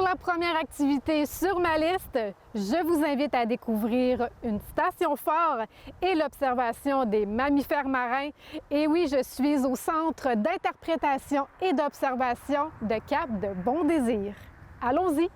la première activité sur ma liste, je vous invite à découvrir une station phare et l'observation des mammifères marins. Et oui, je suis au centre d'interprétation et d'observation de Cap de Bon-Désir. Allons-y!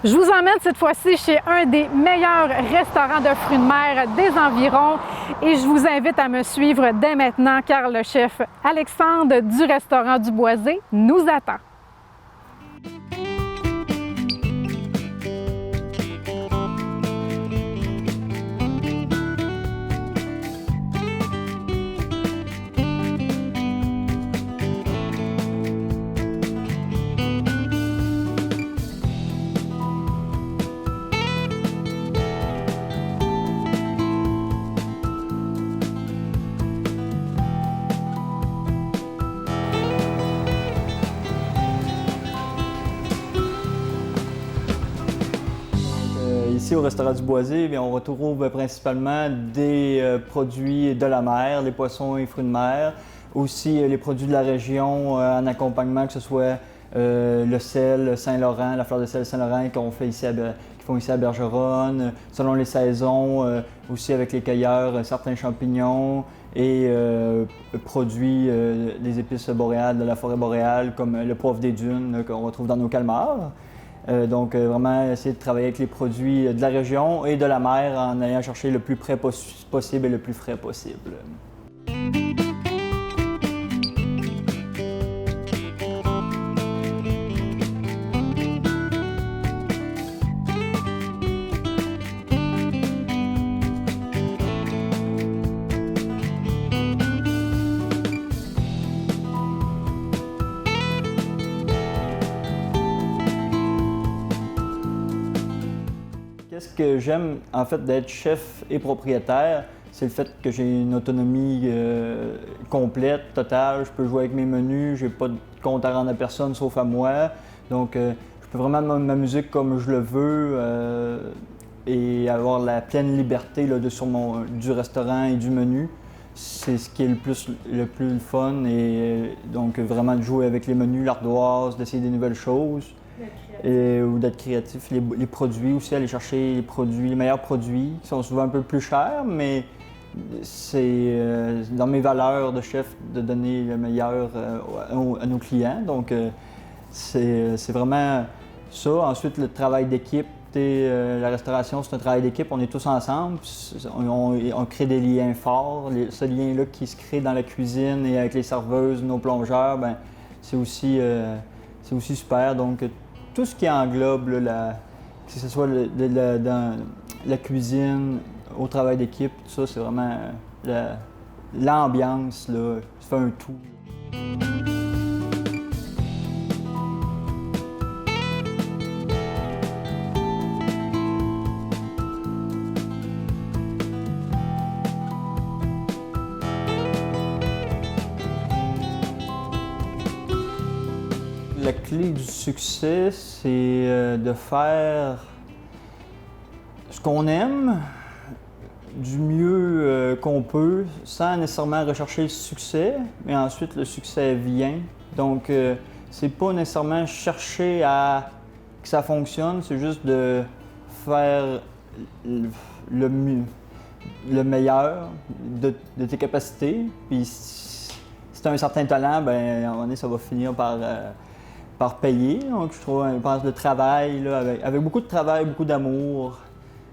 Je vous emmène cette fois-ci chez un des meilleurs restaurants de fruits de mer des environs et je vous invite à me suivre dès maintenant car le chef Alexandre du restaurant du Boisé nous attend. Ici au restaurant du Boisé, on retrouve principalement des produits de la mer, les poissons et fruits de mer, aussi les produits de la région en accompagnement, que ce soit le sel Saint-Laurent, la fleur de sel Saint-Laurent qu'ils font ici à Bergeronne, selon les saisons, aussi avec les cueilleurs, certains champignons et produits des épices boréales de la forêt boréale, comme le poivre des dunes qu'on retrouve dans nos calmars. Donc, vraiment essayer de travailler avec les produits de la région et de la mer en allant chercher le plus près possible et le plus frais possible. Qu'est-ce que j'aime en fait d'être chef et propriétaire, c'est le fait que j'ai une autonomie complète, totale. Je peux jouer avec mes menus, j'ai pas de compte à rendre à personne sauf à moi. Donc je peux vraiment m'amuser comme je le veux et avoir la pleine liberté là, du restaurant et du menu. C'est ce qui est le plus fun et donc vraiment de jouer avec les menus, l'ardoise, d'essayer des nouvelles choses. Ou d'être créatif. Les produits aussi, aller chercher les meilleurs produits qui sont souvent un peu plus chers, mais c'est dans mes valeurs de chef de donner le meilleur à nos clients. Donc c'est vraiment ça. Ensuite, le travail d'équipe. La restauration, c'est un travail d'équipe, on est tous ensemble, on crée des liens forts. Ce lien-là qui se crée dans la cuisine et avec les serveuses, nos plongeurs, c'est aussi super. Donc, tout ce qui englobe, que ce soit dans la cuisine, au travail d'équipe, tout ça, c'est vraiment l'ambiance, ça fait un tout. La clé du succès, c'est de faire ce qu'on aime du mieux qu'on peut, sans nécessairement rechercher le succès, mais ensuite le succès vient. Donc, c'est pas nécessairement chercher à que ça fonctionne, c'est juste de faire le meilleur de tes capacités. Puis, si tu as un certain talent, à un moment donné, ça va finir par payer. Donc, je pense le travail, là, avec beaucoup de travail, beaucoup d'amour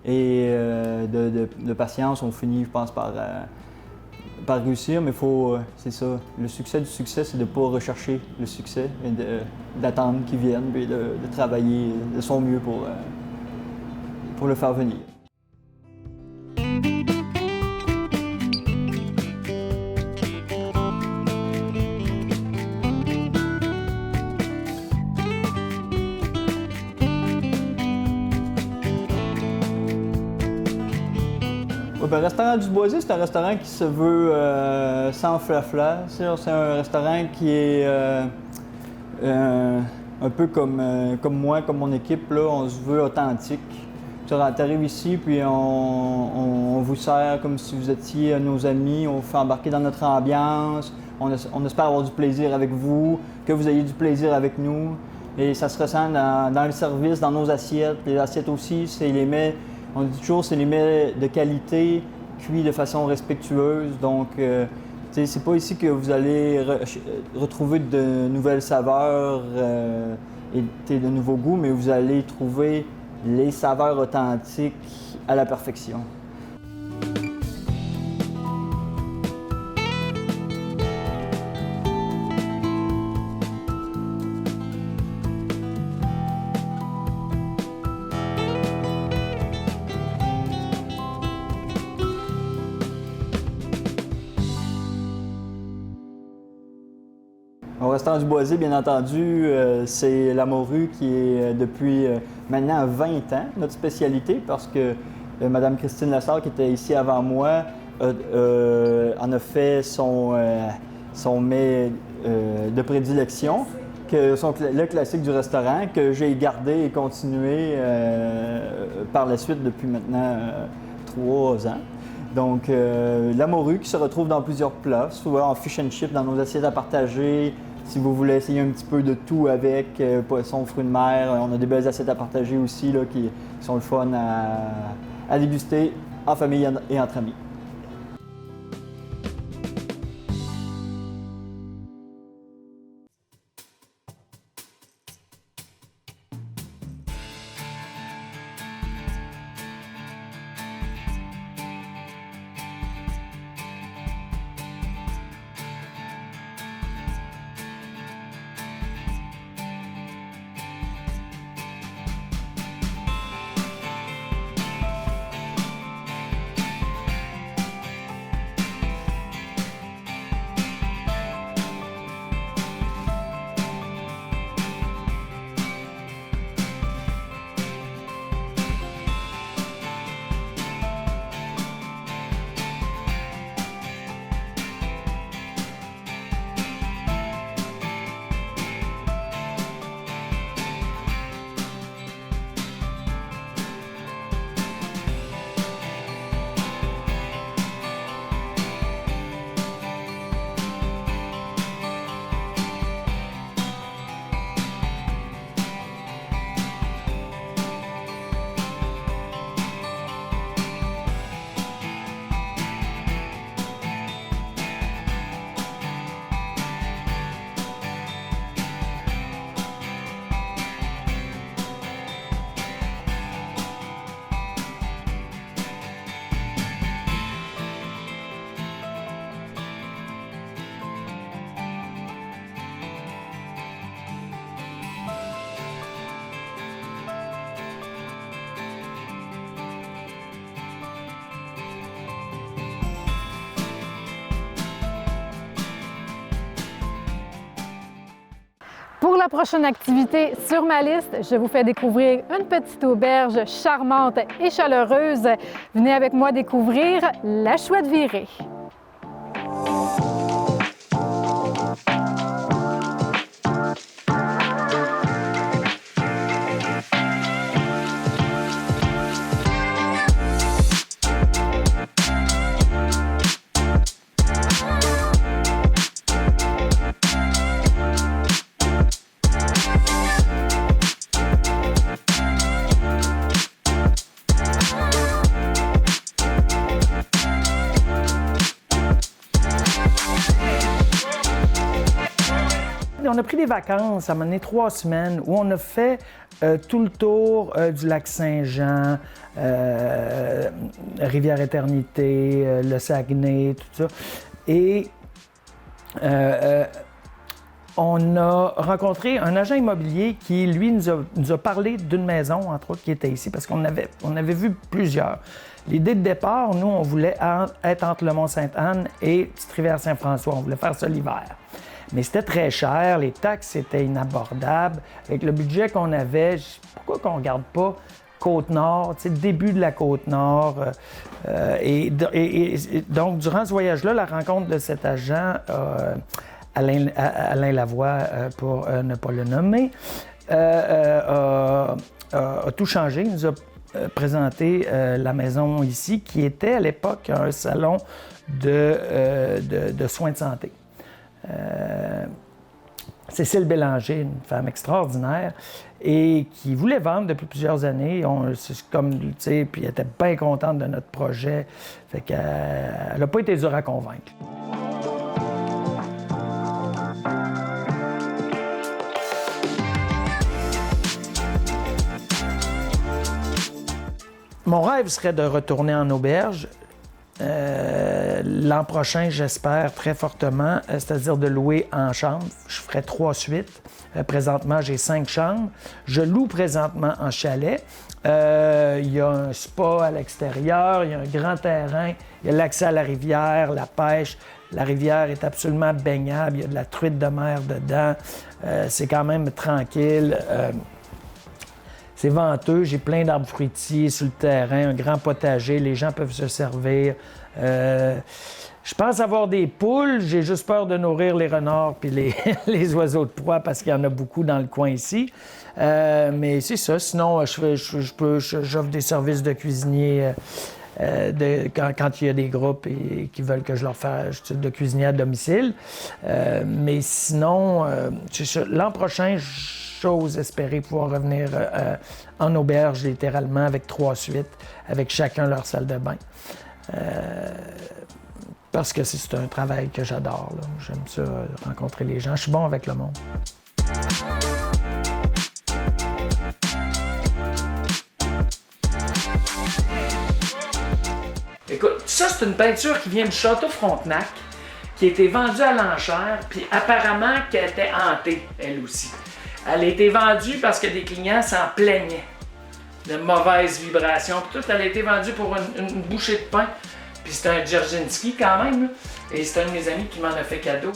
et de patience, on finit, je pense, par réussir. Mais c'est ça, le succès du succès, c'est de ne pas rechercher le succès, mais d'attendre qu'il vienne et de travailler de son mieux pour le faire venir. Le restaurant du Boisé, c'est un restaurant qui se veut sans flafla. C'est un restaurant qui est un peu comme moi, comme mon équipe, là, on se veut authentique. Tu arrives ici, puis on vous sert comme si vous étiez nos amis, on vous fait embarquer dans notre ambiance, on espère avoir du plaisir avec vous, que vous ayez du plaisir avec nous. Et ça se ressent dans le service, dans nos assiettes. Les assiettes aussi, on dit toujours, c'est les mets de qualité, cuits de façon respectueuse. Donc, c'est pas ici que vous allez retrouver de nouvelles saveurs et de nouveaux goûts, mais vous allez trouver les saveurs authentiques à la perfection. Au restaurant du Boisé, bien entendu, c'est la morue qui est depuis maintenant 20 ans notre spécialité parce que Mme Christine Lessard, qui était ici avant moi, en a fait son mets de prédilection, le classique du restaurant, que j'ai gardé et continué par la suite depuis maintenant 3 ans. Donc, la morue qui se retrouve dans plusieurs plats, souvent en fish and chips, dans nos assiettes à partager. Si vous voulez essayer un petit peu de tout avec poisson, fruits de mer, on a des belles assiettes à partager aussi là, qui sont le fun à déguster en famille et entre amis. Pour la prochaine activité sur ma liste, je vous fais découvrir une petite auberge charmante et chaleureuse. Venez avec moi découvrir la Chouette Virée. On a pris des vacances, ça m'a donné 3 semaines, où on a fait tout le tour du lac Saint-Jean, Rivière-Éternité, le Saguenay, tout ça. Et on a rencontré un agent immobilier qui, lui, nous a parlé d'une maison, entre autres, qui était ici, parce qu'on avait vu plusieurs. L'idée de départ, nous, on voulait être entre le Mont-Sainte-Anne et Petite-Rivière-Saint-François. On voulait faire ça l'hiver. Mais c'était très cher, les taxes étaient inabordables. Avec le budget qu'on avait, pourquoi qu'on ne regarde pas Côte-Nord, tu sais, début de la Côte-Nord. Et donc, durant ce voyage-là, la rencontre de cet agent, Alain Lavoie, pour ne pas le nommer, a tout changé. Il nous a présenté la maison ici, qui était à l'époque un salon de soins de santé. Cécile Bélanger, une femme extraordinaire, et qui voulait vendre depuis plusieurs années. Puis elle était bien contente de notre projet. Fait qu'elle n'a pas été dure à convaincre. mon rêve serait de retourner en auberge. L'an prochain, j'espère très fortement, c'est-à-dire de louer en chambre. Je ferai 3 suites. Présentement, j'ai 5 chambres. Je loue présentement en chalet. Il y a un spa à l'extérieur, il y a un grand terrain, il y a l'accès à la rivière, la pêche. La rivière est absolument baignable, il y a de la truite de mer dedans. C'est quand même tranquille. C'est venteux, j'ai plein d'arbres fruitiers sur le terrain, un grand potager, les gens peuvent se servir. Je pense avoir des poules, j'ai juste peur de nourrir les renards puis les oiseaux de proie parce qu'il y en a beaucoup dans le coin ici. Mais c'est ça, sinon j'offre des services de cuisinier quand il y a des groupes qui veulent que je leur fasse de cuisinier à domicile. Mais sinon, c'est ça. L'an prochain, j'ose espérer pouvoir revenir en auberge, littéralement, avec 3 suites, avec chacun leur salle de bain. Parce que c'est un travail que j'adore. J'aime ça, rencontrer les gens. Je suis bon avec le monde. Écoute, ça, c'est une peinture qui vient du Château Frontenac, qui a été vendue à l'enchère, puis apparemment qu'elle était hantée, elle aussi. Elle a été vendue parce que des clients s'en plaignaient de mauvaises vibrations. Puis tout, elle a été vendue pour une bouchée de pain. Puis c'est un Dzerzhinsky quand même, là. Et c'est un de mes amis qui m'en a fait cadeau.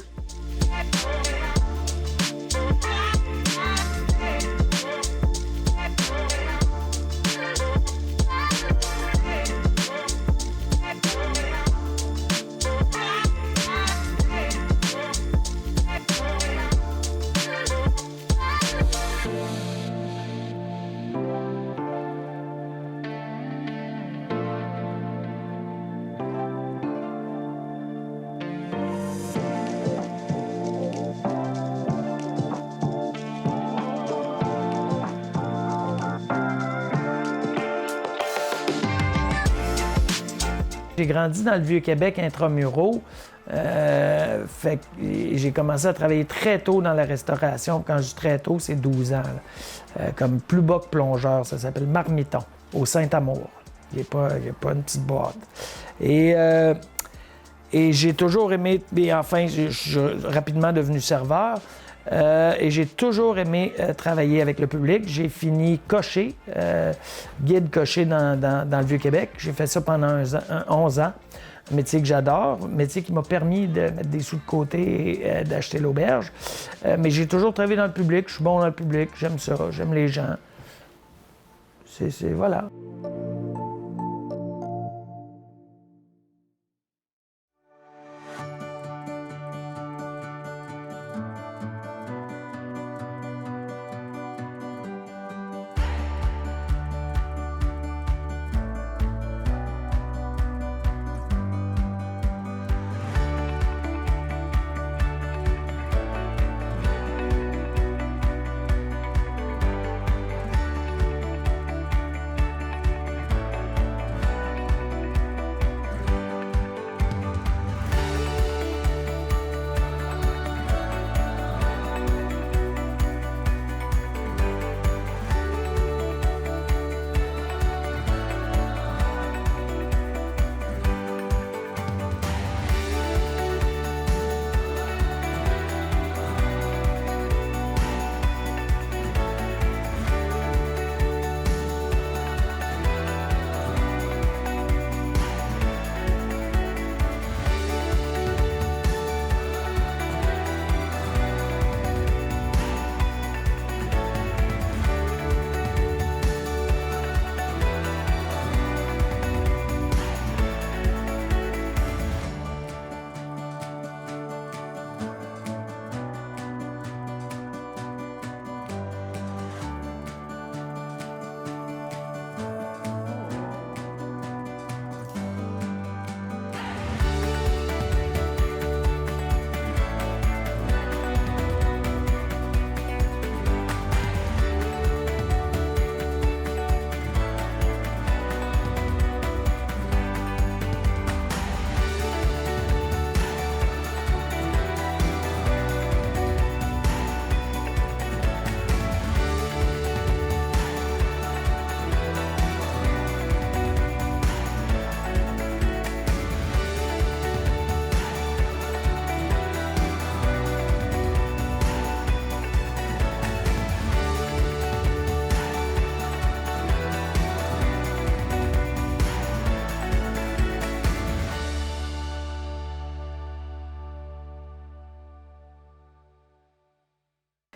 J'ai grandi dans le Vieux-Québec intramuraux. J'ai commencé à travailler très tôt dans la restauration. Quand je dis très tôt, c'est 12 ans. Comme plus bas que plongeur, ça s'appelle Marmiton, au Saint-Amour. Il n'y a pas une petite boîte. Et j'ai toujours aimé, et enfin, je suis rapidement devenu serveur. Et j'ai toujours aimé travailler avec le public. J'ai fini cocher, guide cocher dans le Vieux-Québec. J'ai fait ça pendant 11 ans. Un métier que j'adore, un métier qui m'a permis de mettre des sous de côté et d'acheter l'auberge. Mais j'ai toujours travaillé dans le public. Je suis bon dans le public. J'aime ça. J'aime les gens. Voilà.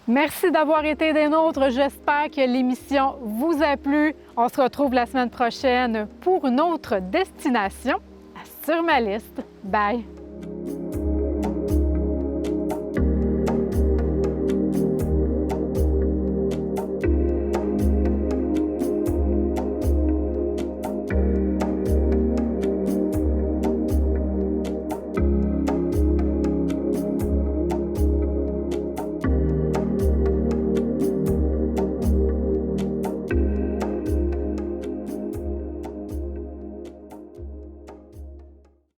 Merci d'avoir été des nôtres. J'espère que l'émission vous a plu. On se retrouve la semaine prochaine pour une autre destination sur ma liste. Bye!